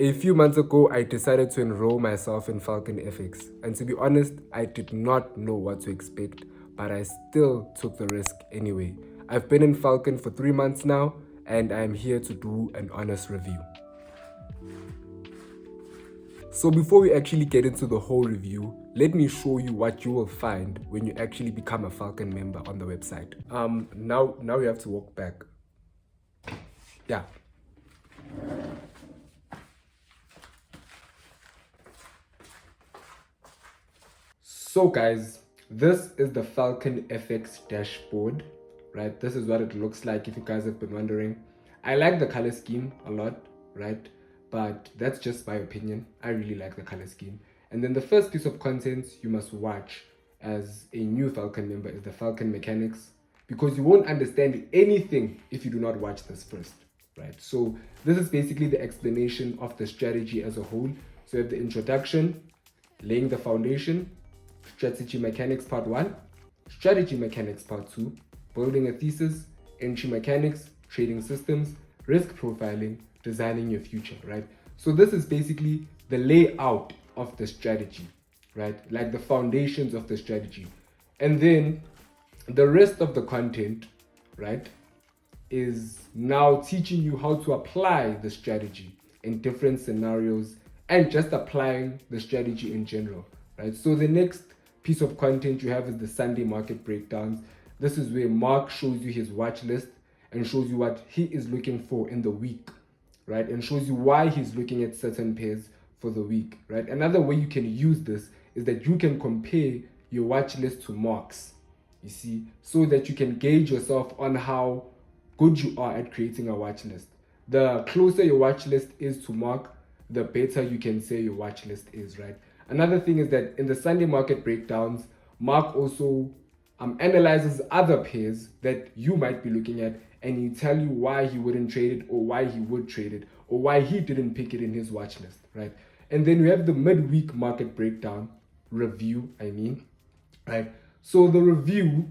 A few months ago, I decided to enroll myself in Falcon FX, and to be honest, I did not know what to expect, but I still took the risk anyway. I've been in Falcon for 3 months now, and I'm here to do an honest review. So before we actually get into the whole review, let me show you what you will find when you actually become a Falcon member on the website. Now we have to walk back. Yeah. So guys, this is the Falcon FX dashboard, right? This is what it looks like if you guys have been wondering. I like the color scheme a lot, right? But that's just my opinion. I really like the color scheme. And then the first piece of content you must watch as a new Falcon member is the Falcon mechanics, because you won't understand anything if you do not watch this first, right? So this is basically the explanation of the strategy as a whole. So you have the introduction, laying the foundation, strategy mechanics part 1, strategy mechanics part 2, building a thesis, entry mechanics, trading systems, risk profiling, designing your future, right? So this is basically the layout of the strategy, right? Like the foundations of the strategy. And then the rest of the content, right, is now teaching you how to apply the strategy in different scenarios and just applying the strategy in general, right? So the next piece of content you have is the Sunday market breakdowns. This is where Mark shows you his watch list and shows you what he is looking for in the week, right? And shows you why he's looking at certain pairs for the week, right? Another way you can use this is that you can compare your watch list to Mark's, you see, so that you can gauge yourself on how good you are at creating a watch list. The closer your watch list is to Mark, the better you can say your watch list is, right? Another thing is that in the Sunday market breakdowns, Mark also analyzes other pairs that you might be looking at, and he tell you why he wouldn't trade it, or why he would trade it, or why he didn't pick it in his watch list, right? And then we have the midweek market breakdown review, right? So the review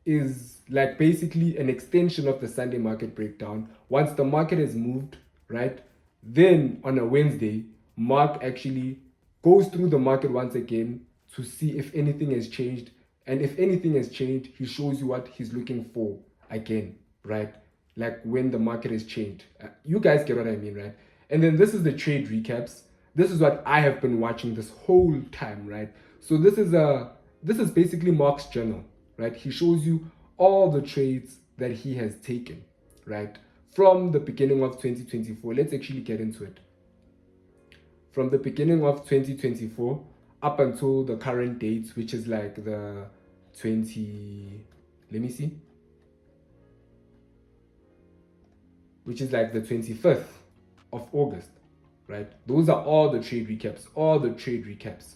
is like basically an extension of the Sunday market breakdown. Once the market has moved, right, then on a Wednesday, Mark actually goes through the market once again to see if anything has changed. And if anything has changed, he shows you what he's looking for again, right? Like when the market has changed. You guys get what I mean, right? And then this is the trade recaps. This is what I have been watching this whole time, right? So this is basically Mark's journal, right? He shows you all the trades that he has taken, right? From the beginning of 2024. Let's actually get into it. From the beginning of 2024 up until the current date, which is like the 20, let me see, which is like the 25th of August, right? Those are all the trade recaps,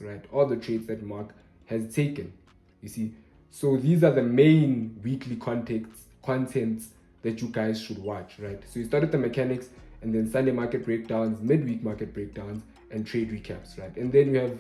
right? All the trades that Mark has taken, you see. So these are the main weekly contents that you guys should watch, right? So you start with the mechanics, and then Sunday market breakdowns, midweek market breakdowns, and trade recaps, right? And then we have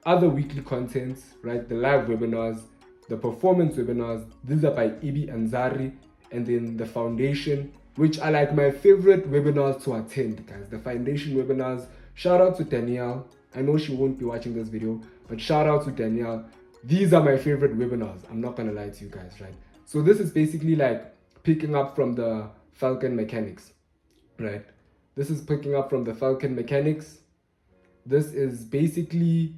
other weekly contents, right? The live webinars, the performance webinars. These are by Ibi and Zari. And then the foundation, which are like my favorite webinars to attend, guys. The foundation webinars. Shout out to Danielle. I know she won't be watching this video, but shout out to Danielle. These are my favorite webinars. I'm not gonna lie to you guys, right? So this is basically like picking up from the Falcon mechanics, right? This is picking up from the Falcon mechanics. This is basically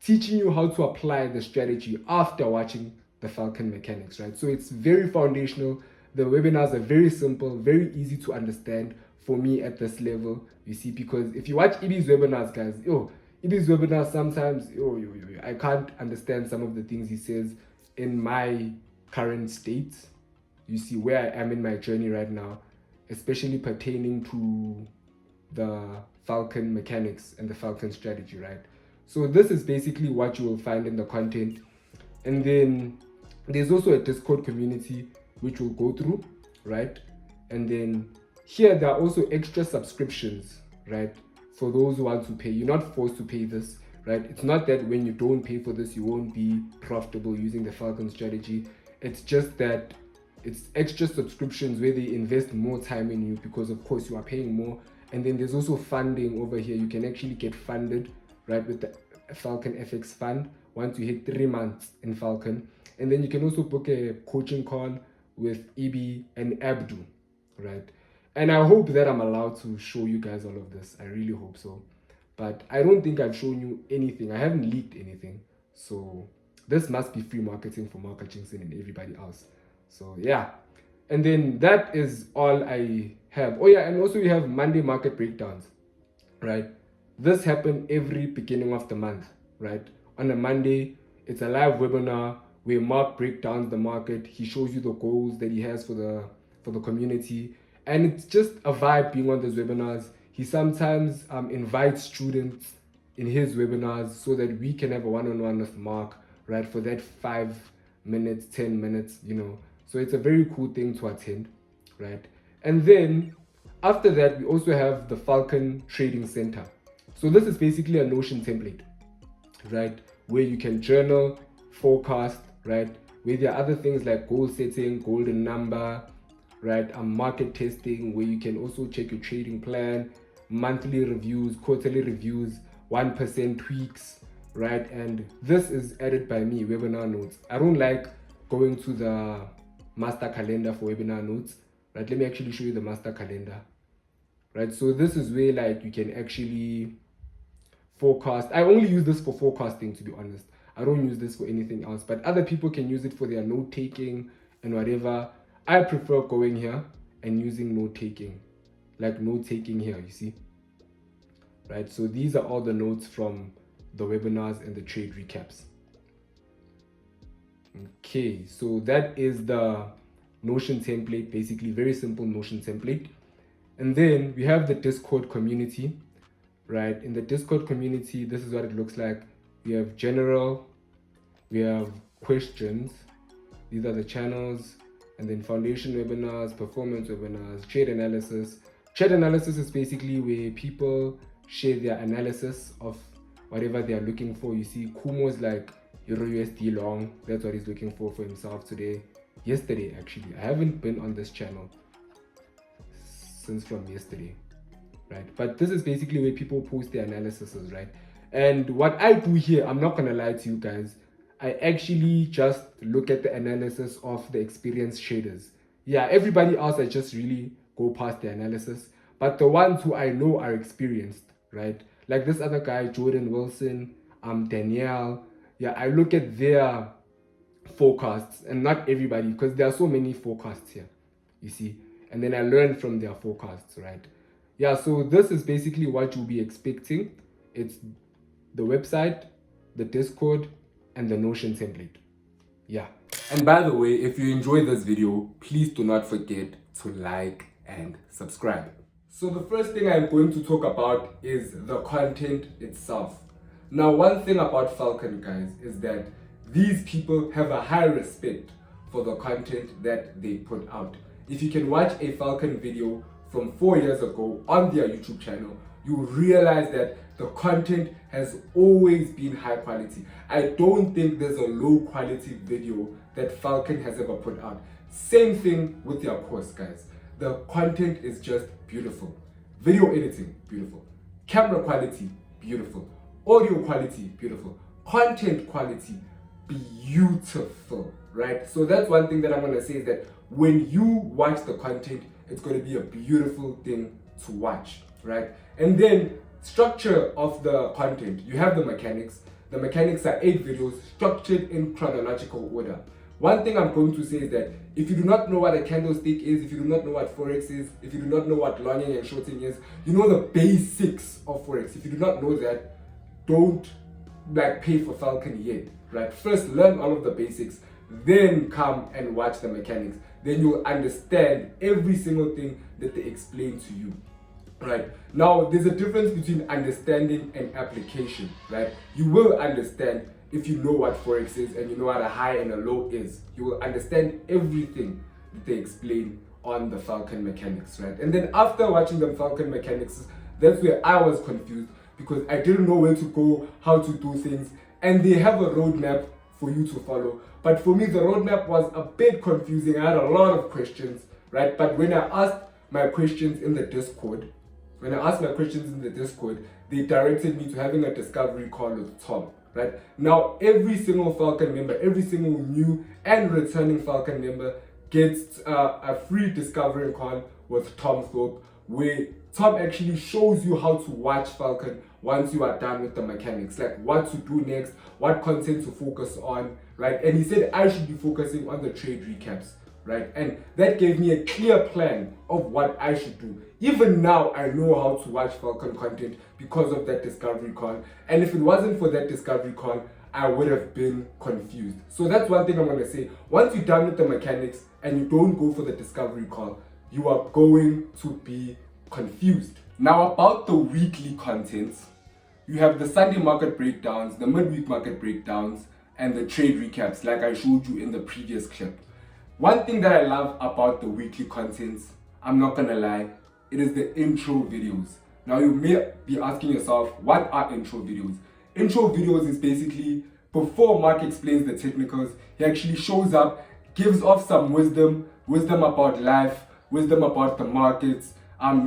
teaching you how to apply the strategy after watching the Falcon mechanics, right? So it's very foundational. The webinars are very simple, very easy to understand for me at this level, you see, because if you watch Ibi's webinars, guys, Ibi's webinars sometimes, I can't understand some of the things he says in my current state, you see, where I am in my journey right now, especially pertaining to the Falcon mechanics and the Falcon strategy, right? So this is basically what you will find in the content. And then there's also a Discord community which we'll go through, right? And then here there are also extra subscriptions, right? For those who want to pay. You're not forced to pay this, right? It's not that when you don't pay for this, you won't be profitable using the Falcon strategy. It's just that it's extra subscriptions where they invest more time in you, because of course you are paying more, And then there's also funding over here. You can actually get funded, right, with the Falcon FX fund once you hit 3 months in Falcon. And then you can also book a coaching call with Ibi and Abdu, right? And I hope that I'm allowed to show you guys all of this. I really hope so. But I don't think I've shown you anything. I haven't leaked anything. So this must be free marketing for Mark Hutchinson and everybody else. So yeah. And then that is all I have. Oh yeah, and also you have Monday market breakdowns, right? This happened every beginning of the month, right? On a Monday, it's a live webinar where Mark breaks down the market. He shows you the goals that he has for the community, and it's just a vibe being on those webinars. He sometimes invites students in his webinars so that we can have a one-on-one with Mark, right, for that 5 minutes, 10 minutes, you know. So it's a very cool thing to attend, right? And then after that, we also have the Falcon Trading Center. So this is basically a Notion template, right, where you can journal, forecast, right, where there are other things like goal setting, golden number, right, market testing, where you can also check your trading plan, monthly reviews, quarterly reviews, 1% tweaks, right? And this is added by me, webinar notes. I don't like going to the master calendar for webinar notes, right? Let me actually show you the master calendar, right? So this is where like you can actually forecast. I only use this for forecasting, to be honest. I don't use this for anything else, but other people can use it for their note taking and whatever. I prefer going here and using note taking, like note taking here, you see, right? So these are all the notes from the webinars and the trade recaps. Okay, so that is the Notion template, basically very simple Notion template. And then we have the Discord community, right? In the Discord community, this is what it looks like. We have general, we have questions, these are the channels, and then foundation webinars, performance webinars, trade analysis. Trade analysis is basically where people share their analysis of whatever they are looking for. You see, Kumo's like Euro USD long, that's what he's looking for himself today. Yesterday, actually. I haven't been on this channel since from yesterday, right? But this is basically where people post their analyses, right? And what I do here, I'm not gonna lie to you guys, I actually just look at the analysis of the experienced traders. Yeah, everybody else I just really go past the analysis, but the ones who I know are experienced, right? Like this other guy, Jordan Wilson, Danielle. Yeah, I look at their forecasts, and not everybody, because there are so many forecasts here, you see, and then I learn from their forecasts, right? Yeah, so this is basically what you'll be expecting. It's the website, the Discord, and the Notion template. Yeah. And by the way, if you enjoyed this video, please do not forget to like and subscribe. So the first thing I'm going to talk about is the content itself. Now, one thing about Falcon, guys, is that these people have a high respect for the content that they put out. If you can watch a Falcon video from 4 years ago on their YouTube channel, you realize that the content has always been high quality. I don't think there's a low quality video that Falcon has ever put out. Same thing with their course, guys. The content is just beautiful. Video editing, beautiful. Camera quality, beautiful. Audio quality, beautiful. Content quality, beautiful, right? So that's one thing that I'm gonna say, is that when you watch the content, it's gonna be a beautiful thing to watch, right? And then structure of the content. You have the mechanics. The mechanics are 8 videos structured in chronological order. One thing I'm going to say is that if you do not know what a candlestick is, if you do not know what forex is, if you do not know what longing and shorting is, you know the basics of forex. If you do not know that, don't pay for Falcon yet, right? First learn all of the basics, then come and watch the mechanics. Then you'll understand every single thing that they explain to you. Right. Now, there's a difference between understanding and application, right? You will understand if you know what forex is and you know what a high and a low is. You will understand everything that they explain on the Falcon mechanics, right? And then after watching the Falcon mechanics, that's where I was confused, because I didn't know where to go, how to do things, and they have a roadmap for you to follow. But for me, the roadmap was a bit confusing. I had a lot of questions, right? But when I asked my questions in the Discord, when I asked my questions in the Discord, they directed me to having a discovery call with Tom, right? Now, every single Falcon member, every single new and returning Falcon member gets a free discovery call with Tom Thorpe, where Tom actually shows you how to watch Falcon once you are done with the mechanics, like what to do next, what content to focus on, right? And he said I should be focusing on the trade recaps, right? And that gave me a clear plan of what I should do. Even now, I know how to watch Falcon content because of that discovery call. And if it wasn't for that discovery call, I would have been confused. So that's one thing I'm going to say. Once you're done with the mechanics and you don't go for the discovery call, you are going to be confused. Now, about the weekly contents, you have the Sunday market breakdowns, the midweek market breakdowns, and the trade recaps, like I showed you in the previous clip. One thing that I love about the weekly contents, I'm not gonna lie, it is the intro videos. Now you may be asking yourself, what are intro videos? Intro videos is basically, before Mark explains the technicals, he actually shows up, gives off some wisdom about life, wisdom about the markets,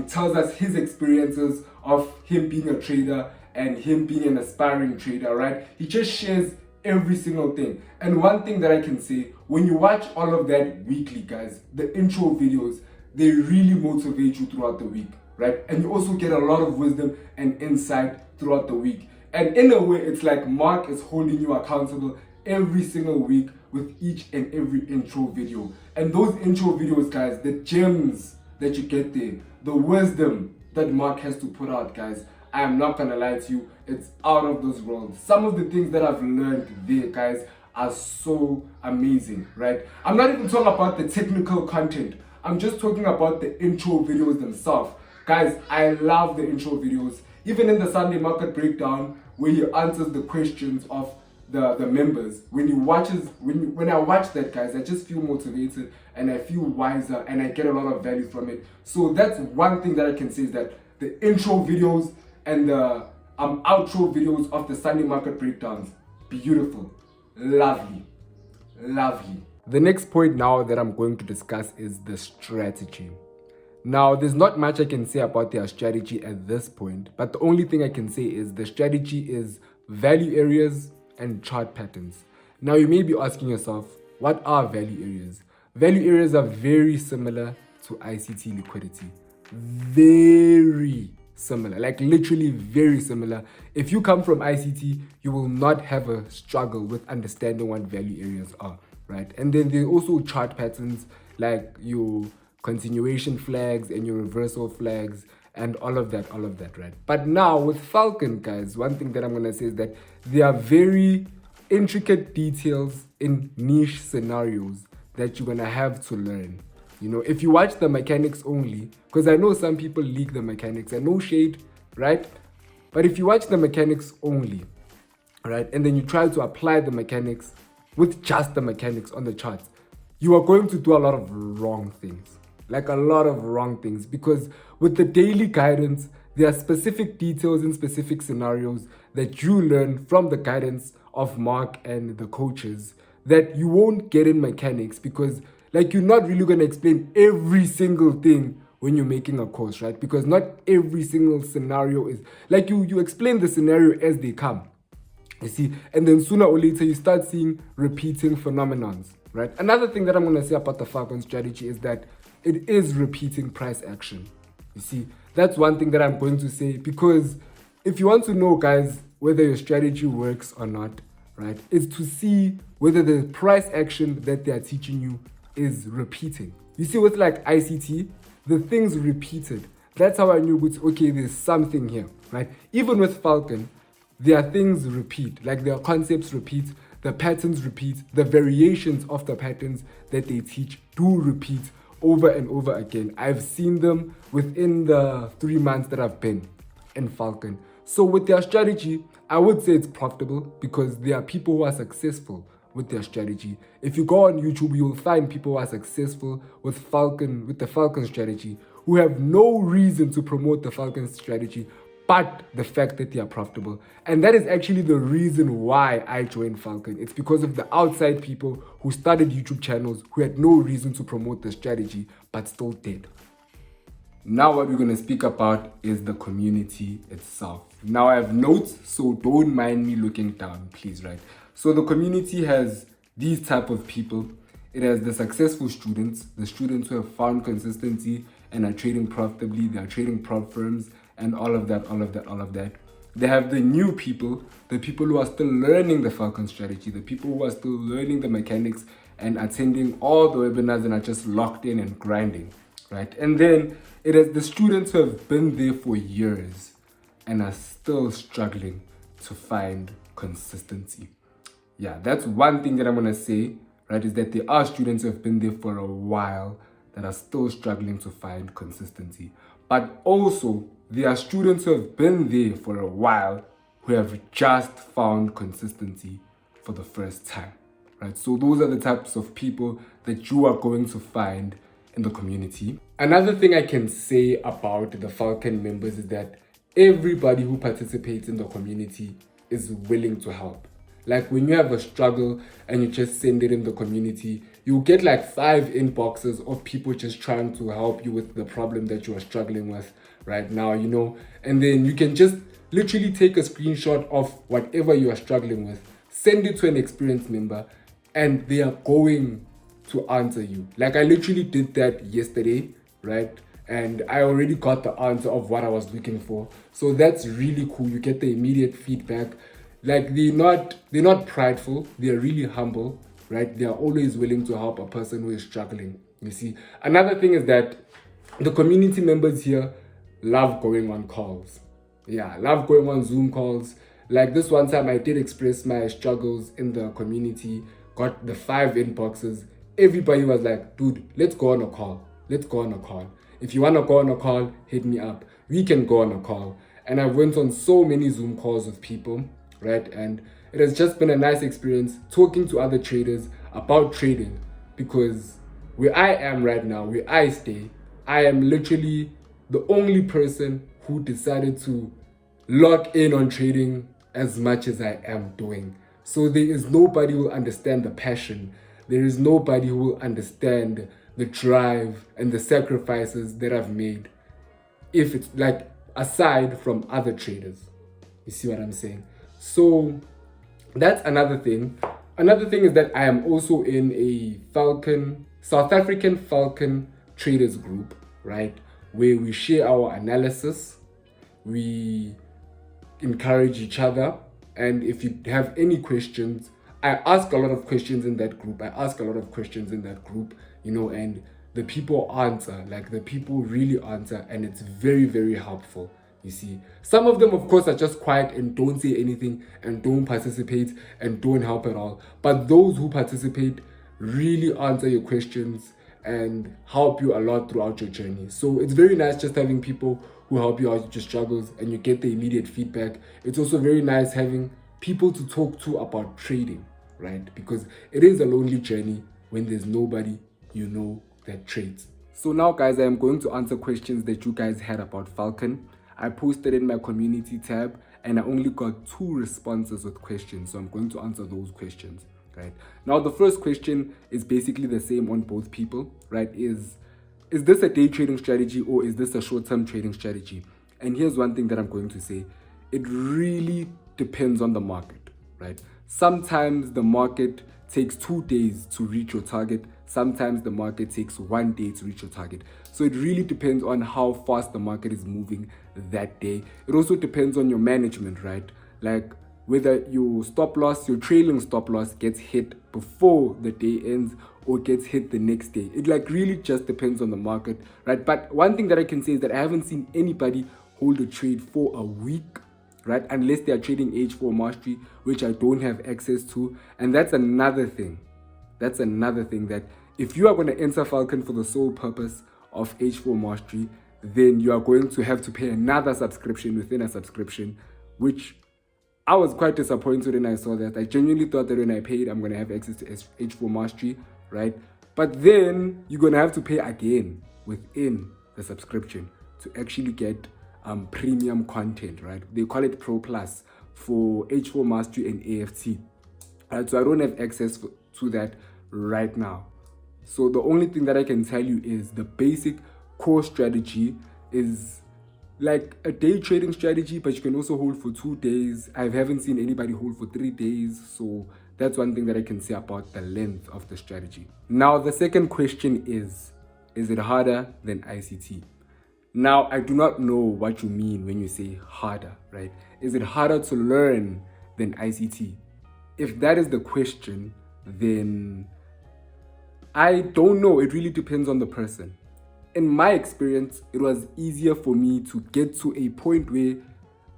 tells us his experiences of him being a trader and him being an aspiring trader, right? He just shares every single thing. And one thing that I can say, when you watch all of that weekly, guys, the intro videos, they really motivate you throughout the week, right? And you also get a lot of wisdom and insight throughout the week. And in a way, it's like Mark is holding you accountable every single week with each and every intro video. And those intro videos, guys, the gems that you get there, the wisdom that Mark has to put out, guys, I am not gonna lie to you, it's out of this world. Some of the things that I've learned there, guys, are so amazing, right? I'm not even talking about the technical content. I'm just talking about the intro videos themselves. Guys, I love the intro videos. Even in the Sunday market breakdown, where he answers the questions of the members, when I watch that, guys, I just feel motivated and I feel wiser and I get a lot of value from it. So that's one thing that I can say, is that the intro videos and the outro videos of the Sunday market breakdowns, beautiful, lovely. The next point now that I'm going to discuss is the strategy. Now, there's not much I can say about their strategy at this point, but the only thing I can say is the strategy is value areas and chart patterns. Now, you may be asking yourself, what are value areas? Value areas are very similar to ICT liquidity. Very similar, like literally very similar. If you come from ICT, you will not have a struggle with understanding what value areas are, right? And then there's also chart patterns, like your continuation flags and your reversal flags and all of that, right? But now with Falcon, guys, one thing that I'm gonna say is that there are very intricate details in niche scenarios that you're gonna have to learn. You know, if you watch the mechanics only, because I know some people leak the mechanics and no shade, right? But if you watch the mechanics only, right, and then you try to apply the mechanics with just the mechanics on the charts, you are going to do a lot of wrong things. Like a lot of wrong things, because with the daily guidance, there are specific details in specific scenarios that you learn from the guidance of Mark and the coaches that you won't get in mechanics, because like you're not really going to explain every single thing when you're making a course, right? Because not every single scenario is like you explain the scenario as they come, you see, and then sooner or later you start seeing repeating phenomenons, right? Another thing that I'm going to say about the Falcon strategy is that it is repeating price action. You see, that's one thing that I'm going to say, because if you want to know, guys, whether your strategy works or not, right, is to see whether the price action that they are teaching you is repeating. You see, with like ICT, the things repeated. That's how I knew, okay, there's something here, right? Even with Falcon, there are things repeat, like their concepts repeat, the patterns repeat, the variations of the patterns that they teach do repeat over and over again. I've seen them within the 3 months that I've been in Falcon. So with their strategy, I would say it's profitable, because there are people who are successful with their strategy. If you go on YouTube, you will find people who are successful with the Falcon strategy, who have no reason to promote the Falcon strategy but the fact that they are profitable. And that is actually the reason why I joined Falcon. It's because of the outside people who started YouTube channels who had no reason to promote the strategy but still did. Now what we're going to speak about is the community itself. Now I have notes, so don't mind me looking down, please, right? So the community has these type of people. It has the successful students, the students who have found consistency and are trading profitably, they are trading prop firms and all of that. They have the new people, the people who are still learning the Falcon strategy, the people who are still learning the mechanics and attending all the webinars and are just locked in and grinding, right? And then it is the students who have been there for years and are still struggling to find consistency. Yeah, that's one thing that I'm gonna say, right? Is that there are students who have been there for a while that are still struggling to find consistency. But also, there are students who have been there for a while who have just found consistency for the first time, right? So those are the types of people that you are going to find in the community. Another thing I can say about the Falcon members is that everybody who participates in the community is willing to help. Like when you have a struggle and you just send it in the community, you get like 5 inboxes of people just trying to help you with the problem that you are struggling with right now, and then you can just literally take a screenshot of whatever you are struggling with, send it to an experienced member, and they are going to answer you. Like I literally did that yesterday, right? And I already got the answer of what I was looking for. So that's really cool. You get the immediate feedback. Like they're not prideful, they're really humble, right? They are always willing to help a person who is struggling. You see, another thing is that the community members here love going on calls. Yeah, love going on Zoom calls. Like this one time I did express my struggles in the community, got the 5 inboxes. Everybody was like, dude, let's go on a call. Let's go on a call. If you want to go on a call, hit me up. We can go on a call. And I went on so many Zoom calls with people, right? And it has just been a nice experience talking to other traders about trading, because where I am right now, where I stay, I am literally the only person who decided to lock in on trading as much as I am doing. So there is nobody who will understand the passion. There is nobody who will understand the drive and the sacrifices that I've made, if it's like aside from other traders. You see what I'm saying? So that's another thing. Another thing is that I am also in a South African Falcon traders group, right? Where we share our analysis, we encourage each other, and if you have any questions, I ask a lot of questions in that group. And the people answer, like the people really answer, and it's very, very helpful. You see, some of them, of course, are just quiet and don't say anything and don't participate and don't help at all. But those who participate really answer your questions and help you a lot throughout your journey. So it's very nice just having people who help you out with your struggles and you get the immediate feedback. It's also very nice having people to talk to about trading, right? Because it is a lonely journey when there's nobody that trades. So now, guys, I am going to answer questions that you guys had about Falcon. I posted in my community tab and I only got 2 responses with questions, so I'm going to answer those questions, right? Now the first question is basically the same on both people, right? Is this a day trading strategy or is this a short-term trading strategy? And here's one thing that I'm going to say. It really depends on the market, right? Sometimes the market takes 2 days to reach your target. Sometimes the market takes 1 day to reach your target. So it really depends on how fast the market is moving that day. It also depends on your management, right? Like whether your trailing stop loss gets hit before the day ends or gets hit the next day. It like really just depends on the market, right? But one thing that I can say is that I haven't seen anybody hold a trade for a week, right? Unless they are trading H4 mastery, which I don't have access to. And that's another thing. That if you are going to enter Falcon for the sole purpose of H4 mastery, then you are going to have to pay another subscription within a subscription, which I was quite disappointed when I saw that. I genuinely thought that when I paid, I'm going to have access to H4 mastery, right? But then you're going to have to pay again within the subscription to actually get premium content, right? They call it Pro Plus for H4 mastery and AFT. Right? So I don't have access to that right now. So the only thing that I can tell you is the basic core strategy is like a day trading strategy, but you can also hold for 2 days. I haven't seen anybody hold for 3 days, so that's one thing that I can say about the length of the strategy. Now, the second question is it harder than ICT? Now, I do not know what you mean when you say harder, right? Is it harder to learn than ICT? If that is the question, then I don't know. It really depends on the person. In my experience, it was easier for me to get to a point where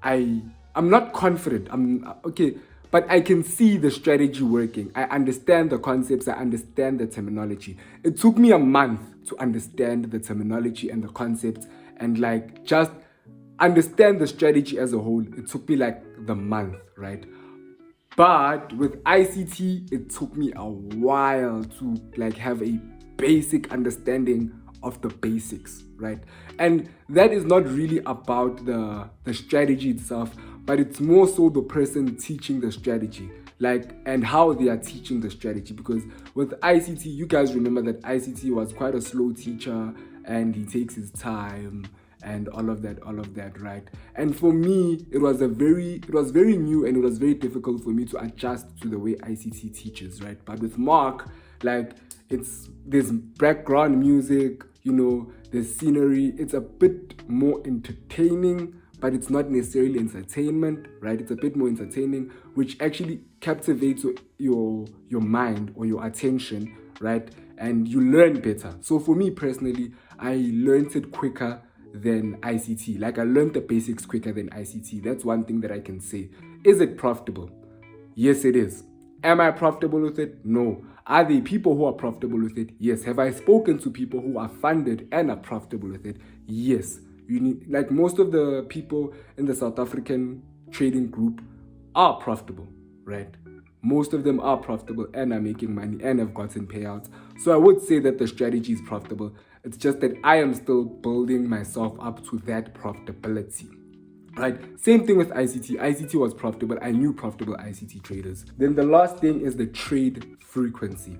I'm not confident. I'm okay, but I can see the strategy working. I understand the concepts, I understand the terminology. It took me a month to understand the terminology and the concepts and like just understand the strategy as a whole. It took me like the month, right? But with ICT, it took me a while to like have a basic understanding of the basics, right? And that is not really about the strategy itself, but it's more so the person teaching the strategy, like, and how they are teaching the strategy. Because with ICT, you guys remember that ICT was quite a slow teacher and he takes his time and all of that, right? And for me, it was very new and it was very difficult for me to adjust to the way ICT teaches, right? But with Mark, like, there's background music, you know, there's scenery. It's a bit more entertaining, but it's not necessarily entertainment, right? It's a bit more entertaining, which actually captivates your mind or your attention, right? And you learn better. So for me personally, I learned it quicker than ICT. Like, I learned the basics quicker than ICT. That's one thing that I can say. Is it profitable? Yes, it is. Am I profitable with it? No. Are there people who are profitable with it? Yes. Have I spoken to people who are funded and are profitable with it? Yes. You need, like, most of the people in the South African trading group are profitable, right? Most of them are profitable and are making money and have gotten payouts. So I would say that the strategy is profitable. It's just that I am still building myself up to that profitability. Right? Same thing with ICT. ICT was profitable. I knew profitable ICT traders. Then the last thing is the trade frequency.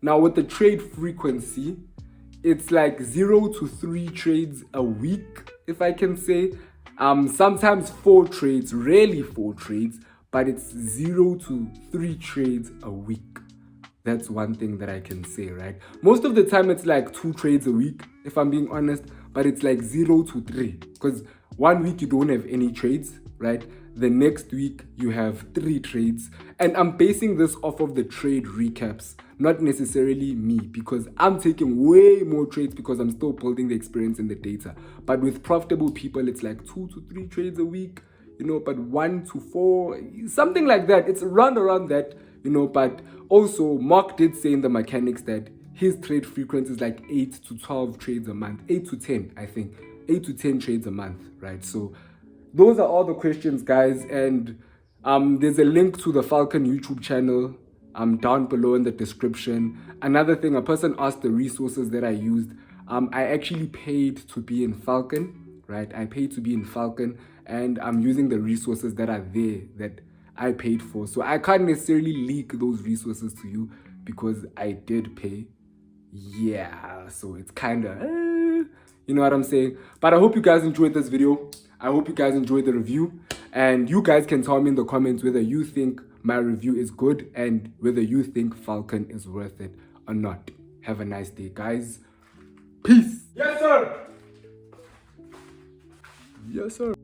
Now with the trade frequency, it's like 0 to 3 trades a week, if I can say. Sometimes 4 trades, rarely 4 trades, but it's 0 to 3 trades a week. That's one thing that I can say, right? Most of the time it's like 2 trades a week, if I'm being honest, but it's like 0 to 3, because one week you don't have any trades, right? The next week you have 3 trades, and I'm basing this off of the trade recaps, not necessarily me, because I'm taking way more trades because I'm still building the experience in the data. But with profitable people, it's like 2 to 3 trades a week, you know, but 1 to 4, something like that. It's around that, you know. But also Mark did say in the mechanics that his trade frequency is like 8 to 12 trades a month, 8 to 10, I think, 8 to 10 trades a month, right? So those are all the questions, guys. And there's a link to the Falcon YouTube channel down below in the description. Another thing, a person asked the resources that I used. I actually paid to be in Falcon, right? I paid to be in Falcon, and I'm using the resources that are there that I paid for. So I can't necessarily leak those resources to you because I did pay. Yeah, so it's kind of, you know what I'm saying? But I hope you guys enjoyed this video. I hope you guys enjoyed the review. And you guys can tell me in the comments whether you think my review is good and whether you think Falcon is worth it or not. Have a nice day, guys. Peace. Yes, sir. Yes, sir.